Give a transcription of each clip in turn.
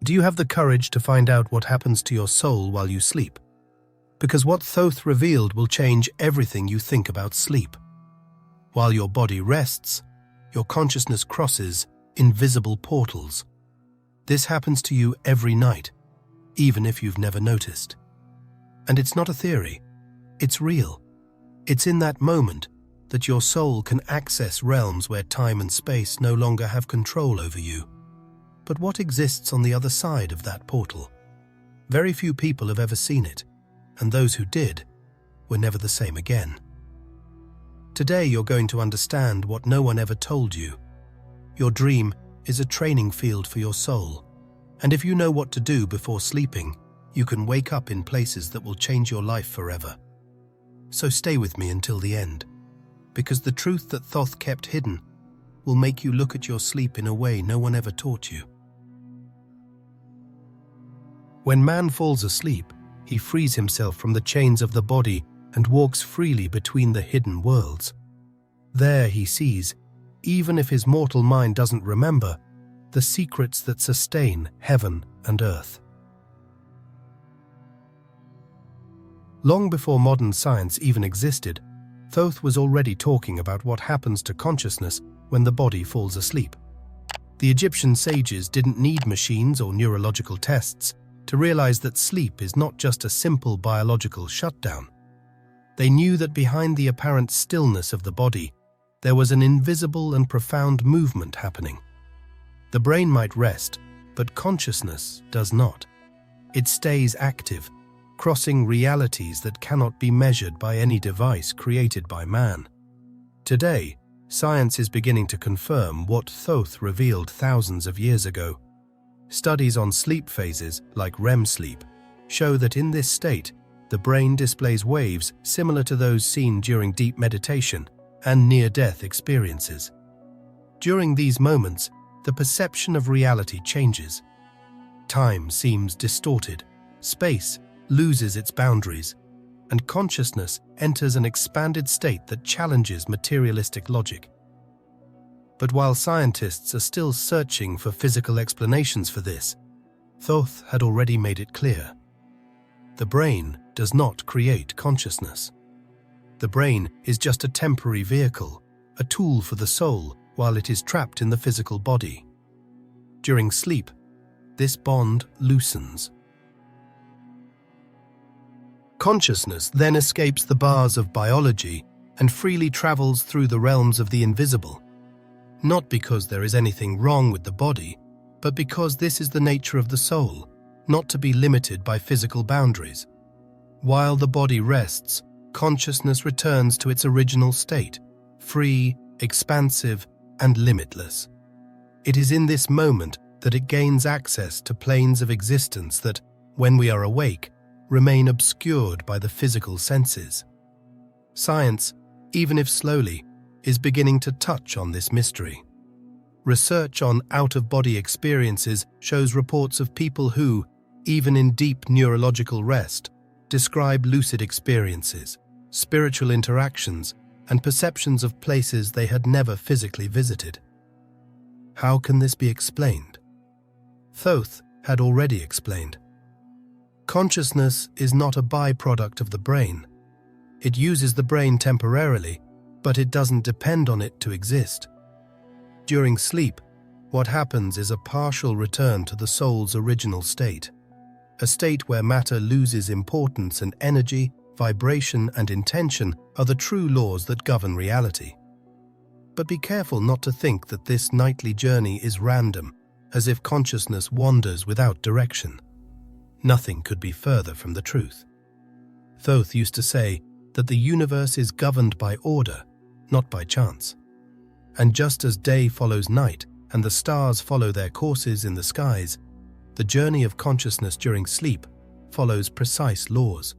Do you have the courage to find out what happens to your soul while you sleep? Because what Thoth revealed will change everything you think about sleep. While your body rests, your consciousness crosses invisible portals. This happens to you every night, even if you've never noticed. And it's not a theory, it's real. It's in that moment that your soul can access realms where time and space no longer have control over you. But what exists on the other side of that portal? Very few people have ever seen it, and those who did were never the same again. Today you're going to understand what no one ever told you. Your dream is a training field for your soul, and if you know what to do before sleeping, you can wake up in places that will change your life forever. So stay with me until the end, because the truth that Thoth kept hidden will make you look at your sleep in a way no one ever taught you. When man falls asleep, he frees himself from the chains of the body and walks freely between the hidden worlds. There he sees, even if his mortal mind doesn't remember, the secrets that sustain heaven and earth. Long before modern science even existed, Thoth was already talking about what happens to consciousness when the body falls asleep. The Egyptian sages didn't need machines or neurological tests to realize that sleep is not just a simple biological shutdown. They knew that behind the apparent stillness of the body, there was an invisible and profound movement happening. The brain might rest, but consciousness does not. It stays active, crossing realities that cannot be measured by any device created by man. Today, science is beginning to confirm what Thoth revealed thousands of years ago. Studies on sleep phases, like REM sleep, show that in this state, the brain displays waves similar to those seen during deep meditation and near-death experiences. During these moments, the perception of reality changes. Time seems distorted, space loses its boundaries, and consciousness enters an expanded state that challenges materialistic logic. But while scientists are still searching for physical explanations for this, Thoth had already made it clear. The brain does not create consciousness. The brain is just a temporary vehicle, a tool for the soul while it is trapped in the physical body. During sleep, this bond loosens. Consciousness then escapes the bars of biology and freely travels through the realms of the invisible. Not because there is anything wrong with the body, but because this is the nature of the soul, not to be limited by physical boundaries. While the body rests, consciousness returns to its original state, free, expansive, and limitless. It is in this moment that it gains access to planes of existence that, when we are awake, remain obscured by the physical senses. Science, even if slowly, is beginning to touch on this mystery. Research on out-of-body experiences shows reports of people who, even in deep neurological rest, describe lucid experiences, spiritual interactions, and perceptions of places they had never physically visited. How can this be explained? Thoth had already explained. Consciousness is not a byproduct of the brain. It uses the brain temporarily, but it doesn't depend on it to exist. During sleep, what happens is a partial return to the soul's original state, a state where matter loses importance and energy, vibration, and intention are the true laws that govern reality. But be careful not to think that this nightly journey is random, as if consciousness wanders without direction. Nothing could be further from the truth. Thoth used to say that the universe is governed by order, not by chance. And just as day follows night and the stars follow their courses in the skies, the journey of consciousness during sleep follows precise laws.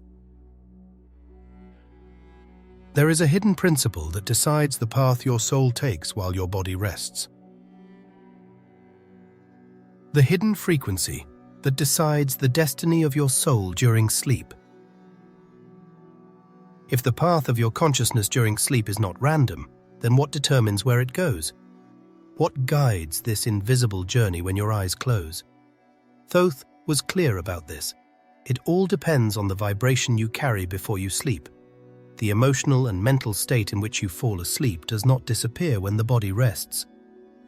There is a hidden principle that decides the path your soul takes while your body rests. The hidden frequency that decides the destiny of your soul during sleep. If the path of your consciousness during sleep is not random, then what determines where it goes? What guides this invisible journey when your eyes close? Thoth was clear about this. It all depends on the vibration you carry before you sleep. The emotional and mental state in which you fall asleep does not disappear when the body rests.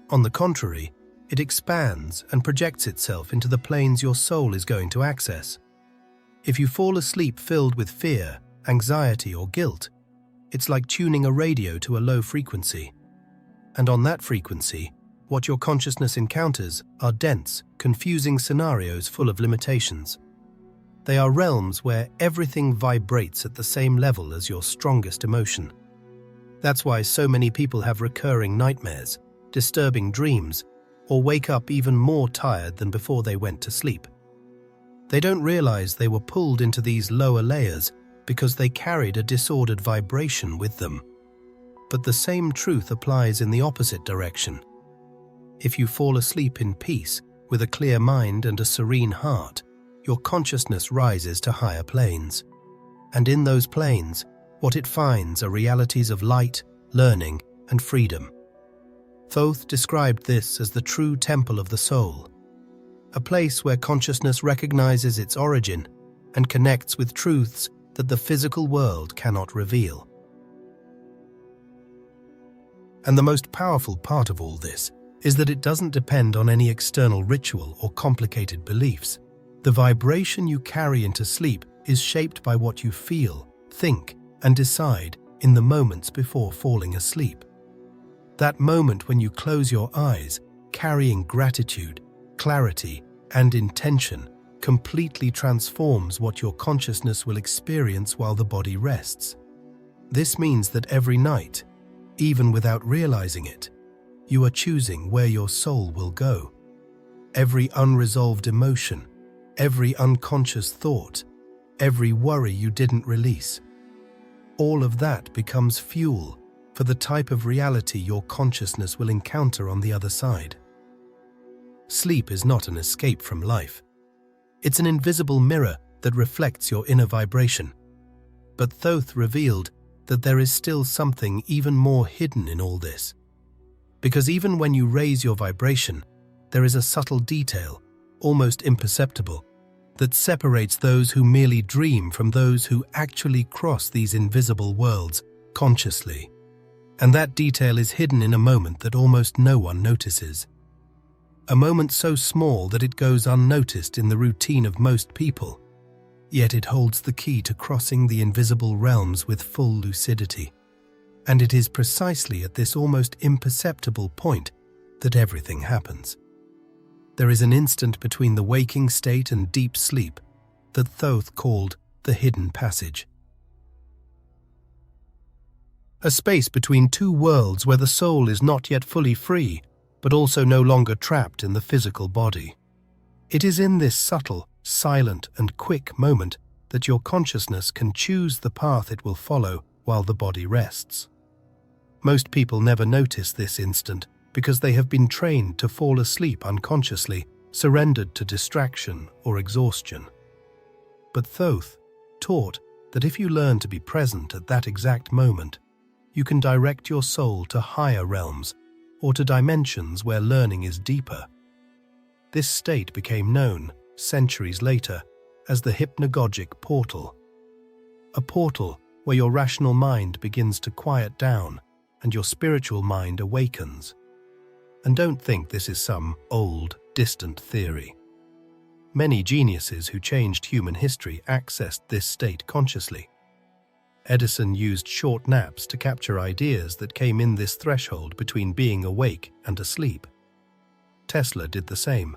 On the contrary, it expands and projects itself into the planes your soul is going to access. If you fall asleep filled with fear, anxiety, or guilt, it's like tuning a radio to a low frequency. And on that frequency, what your consciousness encounters are dense, confusing scenarios full of limitations. They are realms where everything vibrates at the same level as your strongest emotion. That's why so many people have recurring nightmares, disturbing dreams, or wake up even more tired than before they went to sleep. They don't realize they were pulled into these lower layers because they carried a disordered vibration with them. But the same truth applies in the opposite direction. If you fall asleep in peace, with a clear mind and a serene heart, your consciousness rises to higher planes. And in those planes, what it finds are realities of light, learning, and freedom. Thoth described this as the true temple of the soul, a place where consciousness recognizes its origin and connects with truths that the physical world cannot reveal. And the most powerful part of all this is that it doesn't depend on any external ritual or complicated beliefs. The vibration you carry into sleep is shaped by what you feel, think, and decide in the moments before falling asleep. That moment when you close your eyes, carrying gratitude, clarity, and intention, completely transforms what your consciousness will experience while the body rests. This means that every night, even without realizing it, you are choosing where your soul will go. Every unresolved emotion, every unconscious thought, every worry you didn't release, all of that becomes fuel for the type of reality your consciousness will encounter on the other side. Sleep is not an escape from life. It's an invisible mirror that reflects your inner vibration. But Thoth revealed that there is still something even more hidden in all this. Because even when you raise your vibration, there is a subtle detail, almost imperceptible, that separates those who merely dream from those who actually cross these invisible worlds consciously. And that detail is hidden in a moment that almost no one notices. A moment so small that it goes unnoticed in the routine of most people, yet it holds the key to crossing the invisible realms with full lucidity. And it is precisely at this almost imperceptible point that everything happens. There is an instant between the waking state and deep sleep that Thoth called the hidden passage. A space between two worlds where the soul is not yet fully free, but also no longer trapped in the physical body. It is in this subtle, silent, and quick moment that your consciousness can choose the path it will follow while the body rests. Most people never notice this instant because they have been trained to fall asleep unconsciously, surrendered to distraction or exhaustion. But Thoth taught that if you learn to be present at that exact moment, you can direct your soul to higher realms or to dimensions where learning is deeper. This state became known, centuries later, as the hypnagogic portal. A portal where your rational mind begins to quiet down and your spiritual mind awakens. And don't think this is some old, distant theory. Many geniuses who changed human history accessed this state consciously. Edison used short naps to capture ideas that came in this threshold between being awake and asleep. Tesla did the same,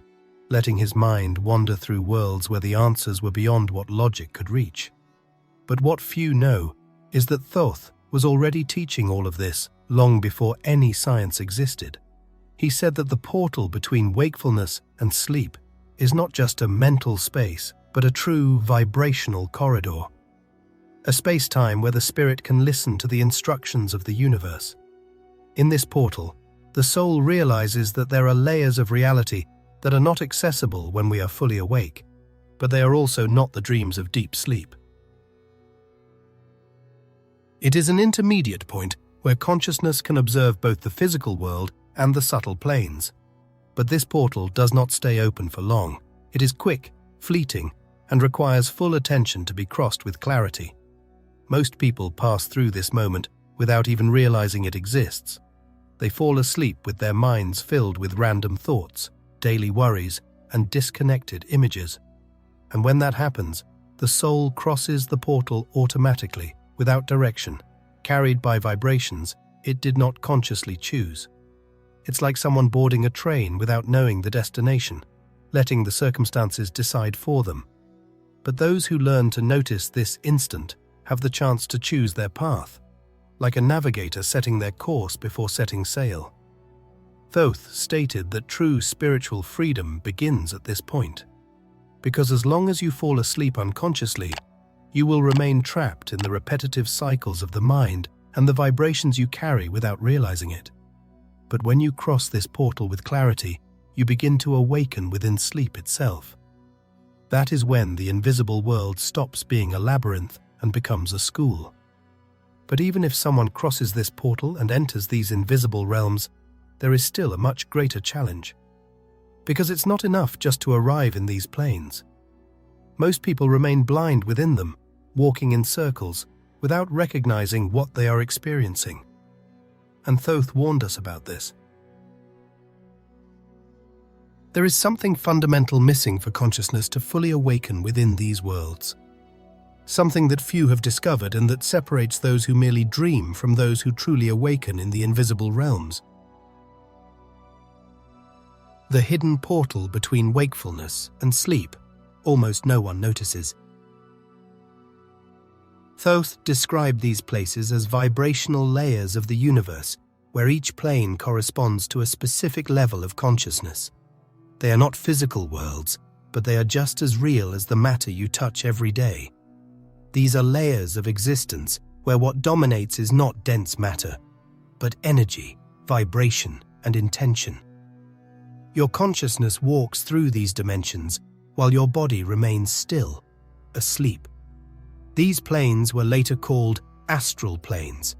letting his mind wander through worlds where the answers were beyond what logic could reach. But what few know is that Thoth was already teaching all of this long before any science existed. He said that the portal between wakefulness and sleep is not just a mental space, but a true vibrational corridor. A space-time where the spirit can listen to the instructions of the universe. In this portal, the soul realizes that there are layers of reality that are not accessible when we are fully awake, but they are also not the dreams of deep sleep. It is an intermediate point where consciousness can observe both the physical world and the subtle planes. But this portal does not stay open for long. It is quick, fleeting, and requires full attention to be crossed with clarity. Most people pass through this moment without even realizing it exists. They fall asleep with their minds filled with random thoughts, daily worries, and disconnected images. And when that happens, the soul crosses the portal automatically, without direction, carried by vibrations it did not consciously choose. It's like someone boarding a train without knowing the destination, letting the circumstances decide for them. But those who learn to notice this instant have the chance to choose their path, like a navigator setting their course before setting sail. Thoth stated that true spiritual freedom begins at this point, because as long as you fall asleep unconsciously, you will remain trapped in the repetitive cycles of the mind and the vibrations you carry without realizing it. But when you cross this portal with clarity, you begin to awaken within sleep itself. That is when the invisible world stops being a labyrinth and becomes a school. But even if someone crosses this portal and enters these invisible realms, there is still a much greater challenge. Because it's not enough just to arrive in these planes. Most people remain blind within them, walking in circles, without recognizing what they are experiencing. And Thoth warned us about this. There is something fundamental missing for consciousness to fully awaken within these worlds. Something that few have discovered and that separates those who merely dream from those who truly awaken in the invisible realms. The hidden portal between wakefulness and sleep almost no one notices. Thoth described these places as vibrational layers of the universe, where each plane corresponds to a specific level of consciousness. They are not physical worlds, but they are just as real as the matter you touch every day. These are layers of existence where what dominates is not dense matter, but energy, vibration, and intention. Your consciousness walks through these dimensions while your body remains still, asleep. These planes were later called astral planes,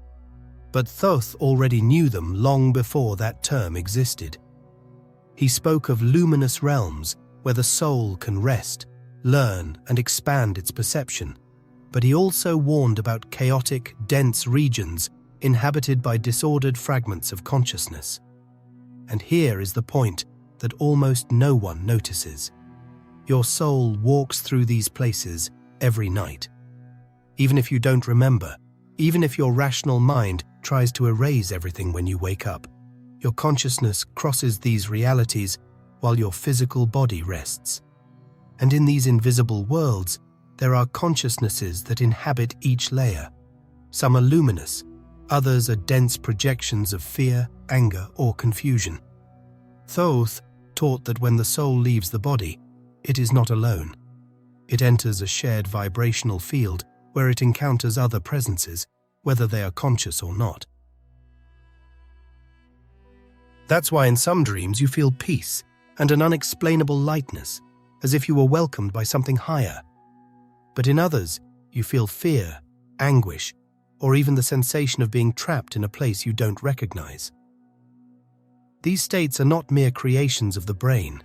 but Thoth already knew them long before that term existed. He spoke of luminous realms where the soul can rest, learn, and expand its perception, but he also warned about chaotic, dense regions inhabited by disordered fragments of consciousness. And here is the point that almost no one notices. Your soul walks through these places every night. Even if you don't remember, even if your rational mind tries to erase everything when you wake up, your consciousness crosses these realities while your physical body rests. And in these invisible worlds, there are consciousnesses that inhabit each layer. Some are luminous, others are dense projections of fear, anger, or confusion. Thoth taught that when the soul leaves the body, it is not alone. It enters a shared vibrational field where it encounters other presences, whether they are conscious or not. That's why in some dreams you feel peace and an unexplainable lightness, as if you were welcomed by something higher. But in others, you feel fear, anguish, or even the sensation of being trapped in a place you don't recognize. These states are not mere creations of the brain.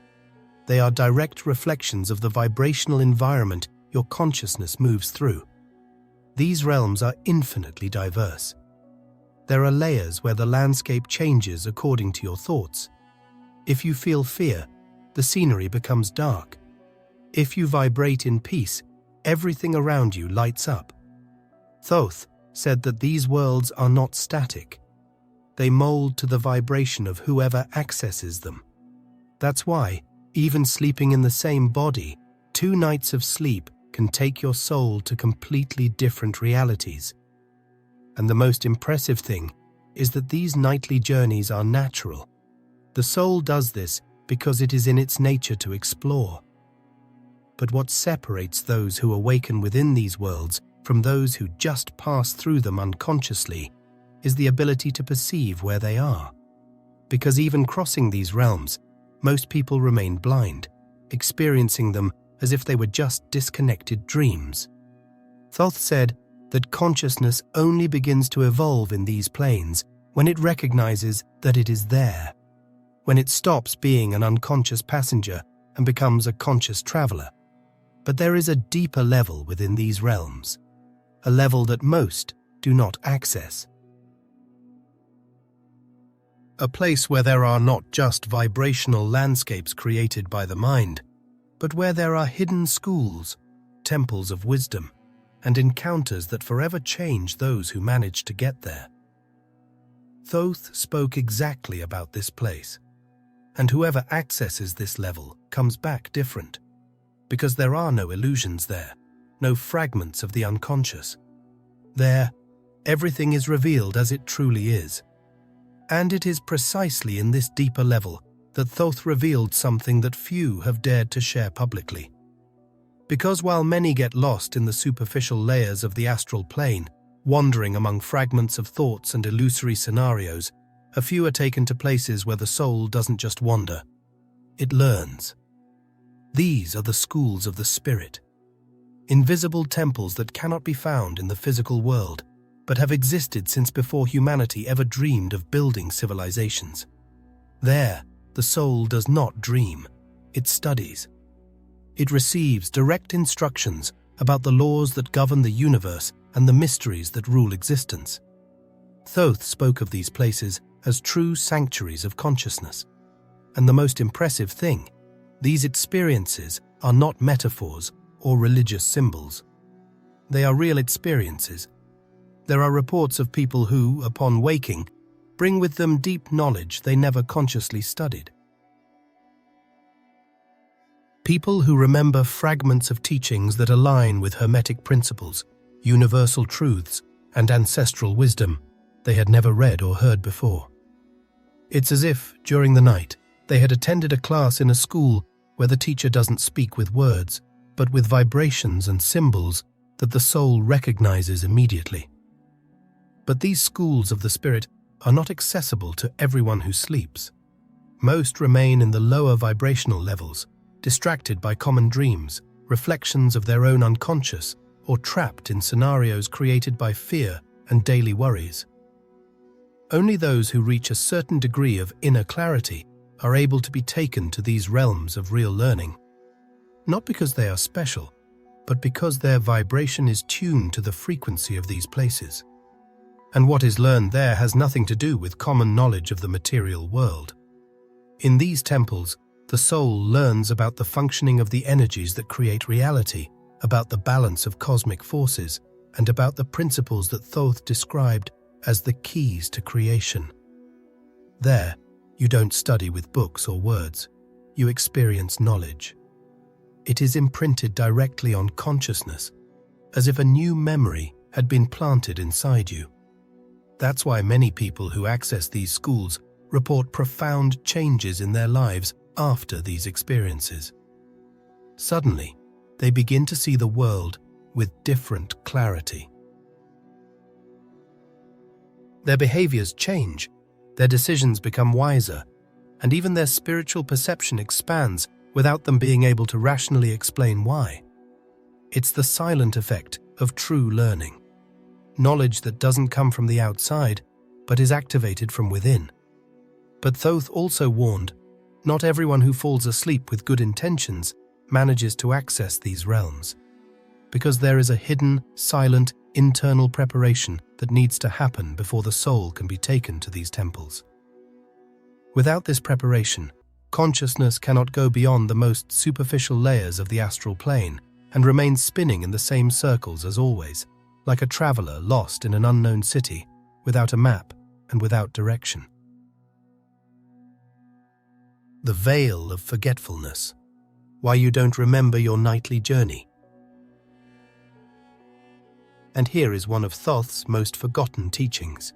They are direct reflections of the vibrational environment your consciousness moves through. These realms are infinitely diverse. There are layers where the landscape changes according to your thoughts. If you feel fear, the scenery becomes dark. If you vibrate in peace, everything around you lights up. Thoth said that these worlds are not static. They mold to the vibration of whoever accesses them. That's why, even sleeping in the same body, 2 nights of sleep can take your soul to completely different realities. And the most impressive thing is that these nightly journeys are natural. The soul does this because it is in its nature to explore. But what separates those who awaken within these worlds from those who just pass through them unconsciously is the ability to perceive where they are. Because even crossing these realms, most people remain blind, experiencing them as if they were just disconnected dreams. Thoth said that consciousness only begins to evolve in these planes when it recognizes that it is there, when it stops being an unconscious passenger and becomes a conscious traveler. But there is a deeper level within these realms, a level that most do not access. A place where there are not just vibrational landscapes created by the mind, but where there are hidden schools, temples of wisdom, and encounters that forever change those who manage to get there. Thoth spoke exactly about this place, and whoever accesses this level comes back different, because there are no illusions there, no fragments of the unconscious. There, everything is revealed as it truly is. And it is precisely in this deeper level that Thoth revealed something that few have dared to share publicly. Because while many get lost in the superficial layers of the astral plane, wandering among fragments of thoughts and illusory scenarios, a few are taken to places where the soul doesn't just wander, it learns. These are the schools of the spirit, invisible temples that cannot be found in the physical world, but have existed since before humanity ever dreamed of building civilizations. There, the soul does not dream, it studies. It receives direct instructions about the laws that govern the universe and the mysteries that rule existence. Thoth spoke of these places as true sanctuaries of consciousness. And the most impressive thing, these experiences are not metaphors or religious symbols. They are real experiences. There are reports of people who, upon waking, bring with them deep knowledge they never consciously studied. People who remember fragments of teachings that align with Hermetic principles, universal truths, and ancestral wisdom they had never read or heard before. It's as if, during the night, they had attended a class in a school where the teacher doesn't speak with words, but with vibrations and symbols that the soul recognizes immediately. But these schools of the spirit are not accessible to everyone who sleeps. Most remain in the lower vibrational levels, distracted by common dreams, reflections of their own unconscious, or trapped in scenarios created by fear and daily worries. Only those who reach a certain degree of inner clarity are able to be taken to these realms of real learning. Not because they are special, but because their vibration is tuned to the frequency of these places. And what is learned there has nothing to do with common knowledge of the material world. In these temples, the soul learns about the functioning of the energies that create reality, about the balance of cosmic forces, and about the principles that Thoth described as the keys to creation. There, you don't study with books or words, you experience knowledge. It is imprinted directly on consciousness, as if a new memory had been planted inside you. That's why many people who access these schools report profound changes in their lives after these experiences. Suddenly, they begin to see the world with different clarity. Their behaviors change, their decisions become wiser, and even their spiritual perception expands without them being able to rationally explain why. It's the silent effect of true learning. Knowledge that doesn't come from the outside, but is activated from within. But Thoth also warned, not everyone who falls asleep with good intentions manages to access these realms, because there is a hidden, silent, internal preparation that needs to happen before the soul can be taken to these temples. Without this preparation, consciousness cannot go beyond the most superficial layers of the astral plane and remain spinning in the same circles as always, like a traveler lost in an unknown city, without a map and without direction. The veil of forgetfulness. Why you don't remember your nightly journey. And here is one of Thoth's most forgotten teachings.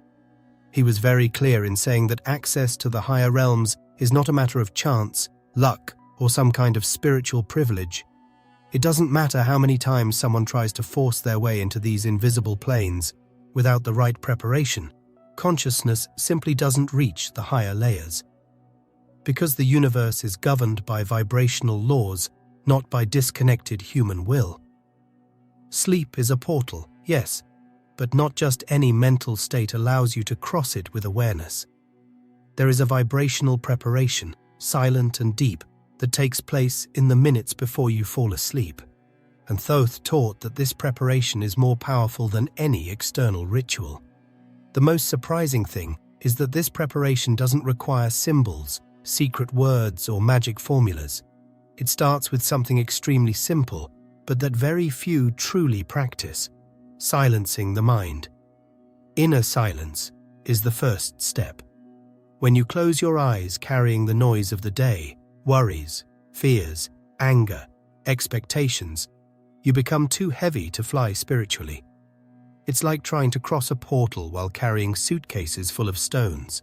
He was very clear in saying that access to the higher realms is not a matter of chance, luck, or some kind of spiritual privilege. It doesn't matter how many times someone tries to force their way into these invisible planes. Without the right preparation, consciousness simply doesn't reach the higher layers. Because the universe is governed by vibrational laws, not by disconnected human will. Sleep is a portal, yes, but not just any mental state allows you to cross it with awareness. There is a vibrational preparation, silent and deep, that takes place in the minutes before you fall asleep. And Thoth taught that this preparation is more powerful than any external ritual. The most surprising thing is that this preparation doesn't require symbols, secret words, or magic formulas. It starts with something extremely simple, but that very few truly practice: silencing the mind. Inner silence is the first step. When you close your eyes carrying the noise of the day, worries, fears, anger, expectations, you become too heavy to fly spiritually. It's like trying to cross a portal while carrying suitcases full of stones.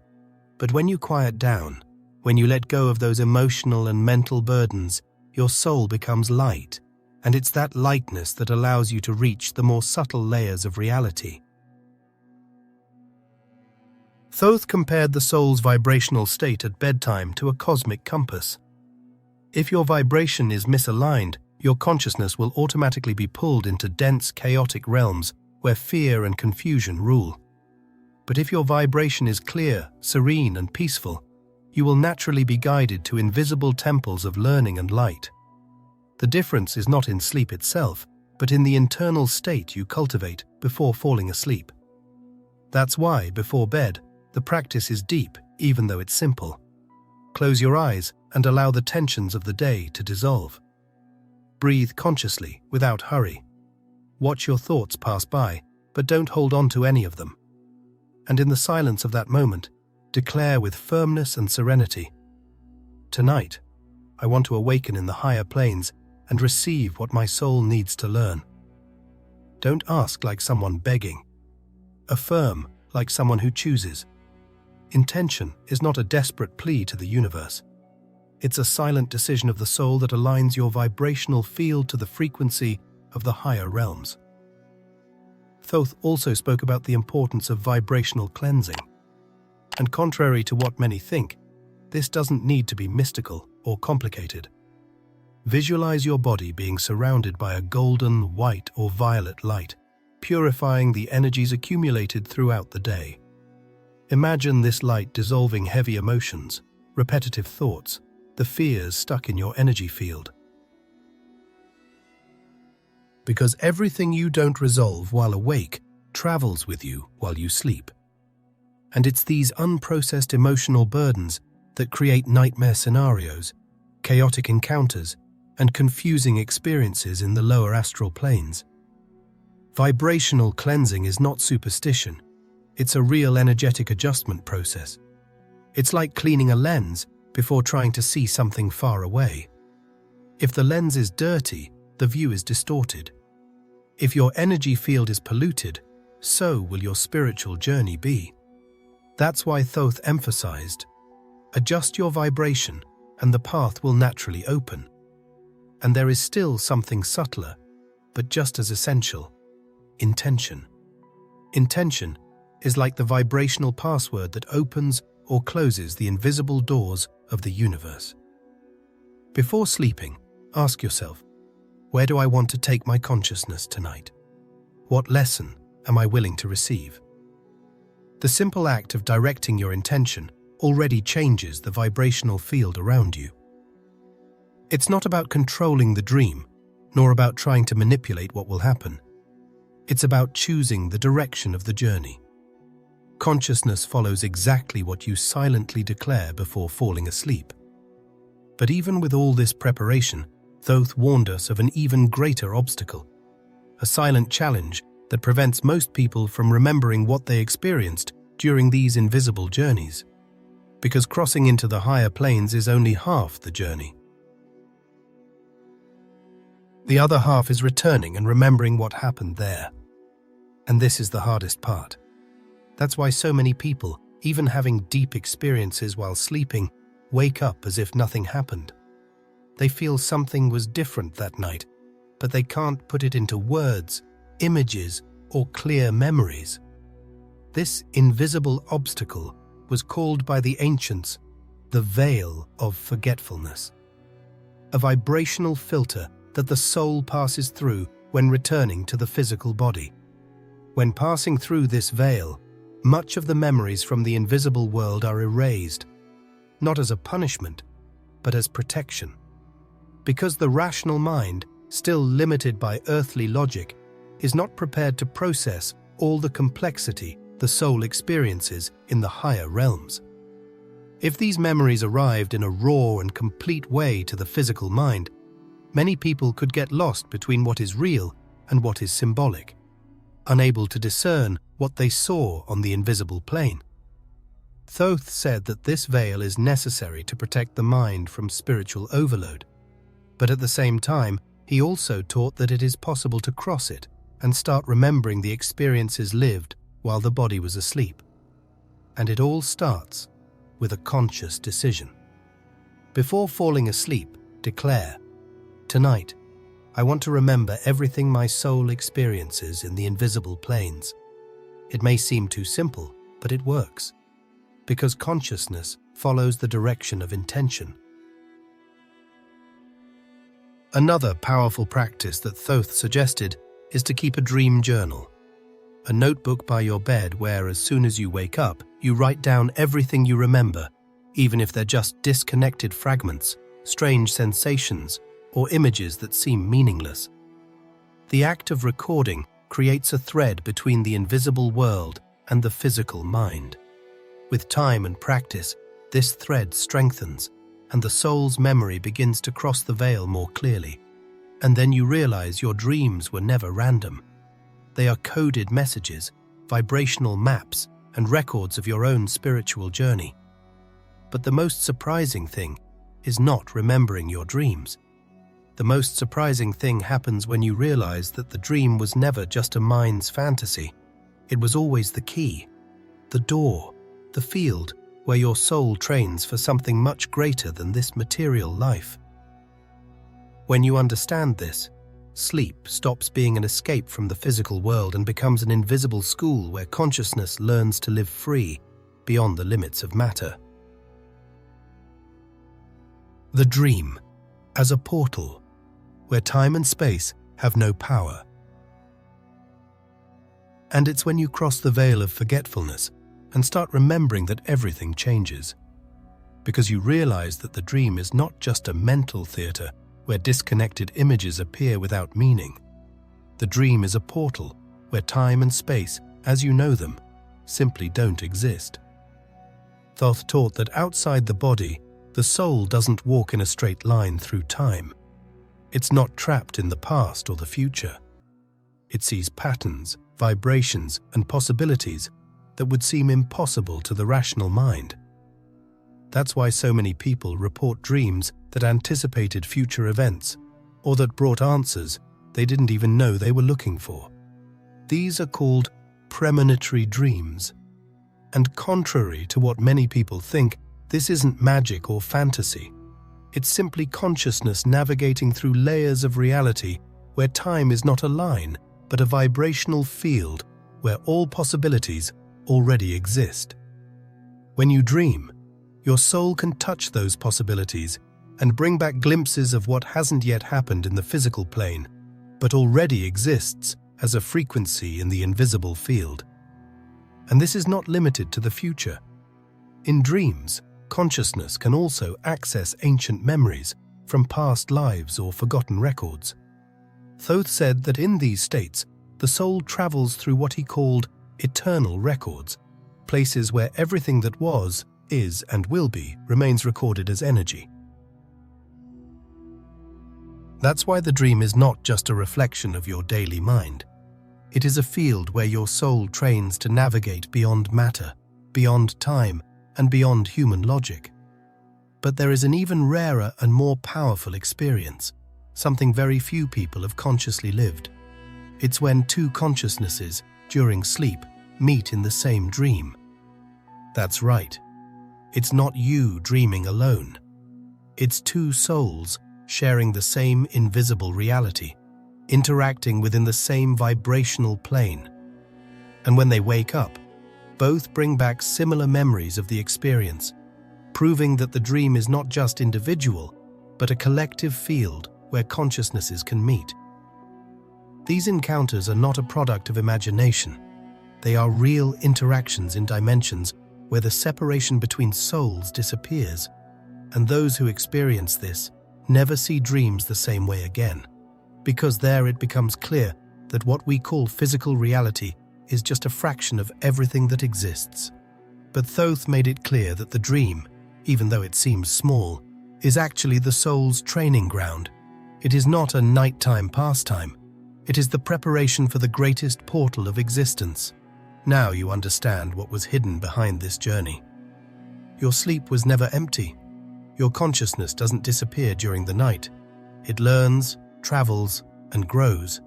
But when you quiet down, when you let go of those emotional and mental burdens, your soul becomes light, and it's that lightness that allows you to reach the more subtle layers of reality. Thoth compared the soul's vibrational state at bedtime to a cosmic compass. If your vibration is misaligned, your consciousness will automatically be pulled into dense, chaotic realms where fear and confusion rule. But if your vibration is clear, serene, and peaceful, you will naturally be guided to invisible temples of learning and light. The difference is not in sleep itself, but in the internal state you cultivate before falling asleep. That's why, before bed, the practice is deep, even though it's simple. Close your eyes and allow the tensions of the day to dissolve. Breathe consciously, without hurry. Watch your thoughts pass by, but don't hold on to any of them. And in the silence of that moment, declare with firmness and serenity, "Tonight, I want to awaken in the higher planes and receive what my soul needs to learn." Don't ask like someone begging. Affirm like someone who chooses. Intention is not a desperate plea to the universe. It's a silent decision of the soul that aligns your vibrational field to the frequency of the higher realms. Thoth also spoke about the importance of vibrational cleansing. And contrary to what many think, this doesn't need to be mystical or complicated. Visualize your body being surrounded by a golden, white, or violet light, purifying the energies accumulated throughout the day. Imagine this light dissolving heavy emotions, repetitive thoughts, the fears stuck in your energy field. Because everything you don't resolve while awake travels with you while you sleep. And it's these unprocessed emotional burdens that create nightmare scenarios, chaotic encounters, and confusing experiences in the lower astral planes. Vibrational cleansing is not superstition. It's a real energetic adjustment process. It's like cleaning a lens before trying to see something far away. If the lens is dirty, the view is distorted. If your energy field is polluted, so will your spiritual journey be. That's why Thoth emphasized, adjust your vibration and the path will naturally open. And there is still something subtler, but just as essential: intention. Intention is like the vibrational password that opens or closes the invisible doors of the universe. Before sleeping, ask yourself, where do I want to take my consciousness tonight? What lesson am I willing to receive? The simple act of directing your intention already changes the vibrational field around you. It's not about controlling the dream, nor about trying to manipulate what will happen. It's about choosing the direction of the journey. Consciousness follows exactly what you silently declare before falling asleep. But even with all this preparation, Thoth warned us of an even greater obstacle, a silent challenge that prevents most people from remembering what they experienced during these invisible journeys. Because crossing into the higher planes is only half the journey. The other half is returning and remembering what happened there. And this is the hardest part. That's why so many people, even having deep experiences while sleeping, wake up as if nothing happened. They feel something was different that night, but they can't put it into words, images, or clear memories. This invisible obstacle was called by the ancients the veil of forgetfulness, a vibrational filter that the soul passes through when returning to the physical body. When passing through this veil, much of the memories from the invisible world are erased, not as a punishment, but as protection. because the rational mind, still limited by earthly logic, is not prepared to process all the complexity the soul experiences in the higher realms. If these memories arrived in a raw and complete way to the physical mind, many people could get lost between what is real and what is symbolic, unable to discern what they saw on the invisible plane. Thoth said that this veil is necessary to protect the mind from spiritual overload, but at the same time, he also taught that it is possible to cross it and start remembering the experiences lived while the body was asleep. And it all starts with a conscious decision. Before falling asleep, declare, "Tonight, I want to remember everything my soul experiences in the invisible planes." It may seem too simple, but it works, because consciousness follows the direction of intention. Another powerful practice that Thoth suggested is to keep a dream journal, a notebook by your bed where, as soon as you wake up, you write down everything you remember, even if they're just disconnected fragments, strange sensations, or images that seem meaningless. The act of recording creates a thread between the invisible world and the physical mind. With time and practice, this thread strengthens, and the soul's memory begins to cross the veil more clearly. And then you realize your dreams were never random. They are coded messages, vibrational maps, and records of your own spiritual journey. But the most surprising thing is not remembering your dreams. The most surprising thing happens when you realize that the dream was never just a mind's fantasy. It was always the key, the door, the field where your soul trains for something much greater than this material life. When you understand this, sleep stops being an escape from the physical world and becomes an invisible school where consciousness learns to live free beyond the limits of matter. The dream as a portal where time and space have no power. And it's when you cross the veil of forgetfulness and start remembering that everything changes, because you realize that the dream is not just a mental theater where disconnected images appear without meaning. The dream is a portal where time and space, as you know them, simply don't exist. Thoth taught that outside the body, the soul doesn't walk in a straight line through time. It's not trapped in the past or the future. It sees patterns, vibrations, and possibilities that would seem impossible to the rational mind. That's why so many people report dreams that anticipated future events, or that brought answers they didn't even know they were looking for. These are called premonitory dreams. And contrary to what many people think, this isn't magic or fantasy. It's simply consciousness navigating through layers of reality where time is not a line, but a vibrational field where all possibilities already exist. When you dream, your soul can touch those possibilities and bring back glimpses of what hasn't yet happened in the physical plane, but already exists as a frequency in the invisible field. And this is not limited to the future. In dreams, consciousness can also access ancient memories from past lives or forgotten records. Thoth said that in these states, the soul travels through what he called eternal records, places where everything that was, is, and will be remains recorded as energy. That's why the dream is not just a reflection of your daily mind. It is a field where your soul trains to navigate beyond matter, beyond time, and beyond human logic. But there is an even rarer and more powerful experience, something very few people have consciously lived. It's when two consciousnesses, during sleep, meet in the same dream. That's right. It's not you dreaming alone. It's two souls sharing the same invisible reality, interacting within the same vibrational plane. And when they wake up, both bring back similar memories of the experience, proving that the dream is not just individual, but a collective field where consciousnesses can meet. These encounters are not a product of imagination. They are real interactions in dimensions where the separation between souls disappears, and those who experience this never see dreams the same way again, because there it becomes clear that what we call physical reality is just a fraction of everything that exists. But Thoth made it clear that the dream, even though it seems small, is actually the soul's training ground. It is not a nighttime pastime. It is the preparation for the greatest portal of existence. Now you understand what was hidden behind this journey. Your sleep was never empty. Your consciousness doesn't disappear during the night. It learns, travels, and grows.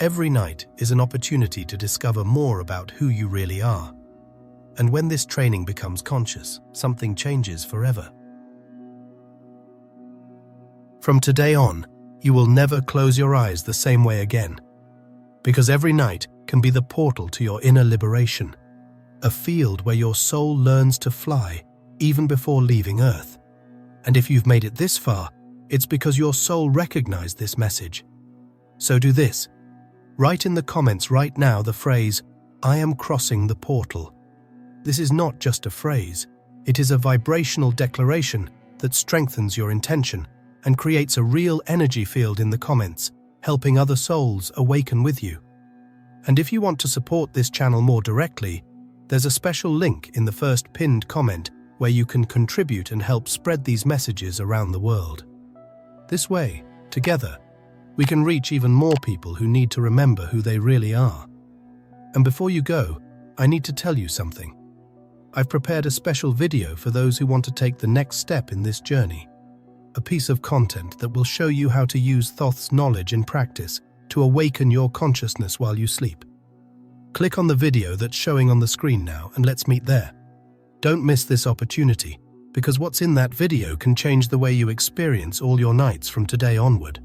Every night is an opportunity to discover more about who you really are. And when this training becomes conscious, something changes forever. From today on, you will never close your eyes the same way again, because every night can be the portal to your inner liberation, a field where your soul learns to fly even before leaving Earth. And if you've made it this far, it's because your soul recognized this message. So do this. Write in the comments right now the phrase, "I am crossing the portal." This is not just a phrase. It is a vibrational declaration that strengthens your intention and creates a real energy field in the comments, helping other souls awaken with you. And if you want to support this channel more directly, there's a special link in the first pinned comment where you can contribute and help spread these messages around the world. This way, together, we can reach even more people who need to remember who they really are. And before you go, I need to tell you something. I've prepared a special video for those who want to take the next step in this journey. A piece of content that will show you how to use Thoth's knowledge in practice to awaken your consciousness while you sleep. Click on the video that's showing on the screen now and let's meet there. Don't miss this opportunity, because what's in that video can change the way you experience all your nights from today onward.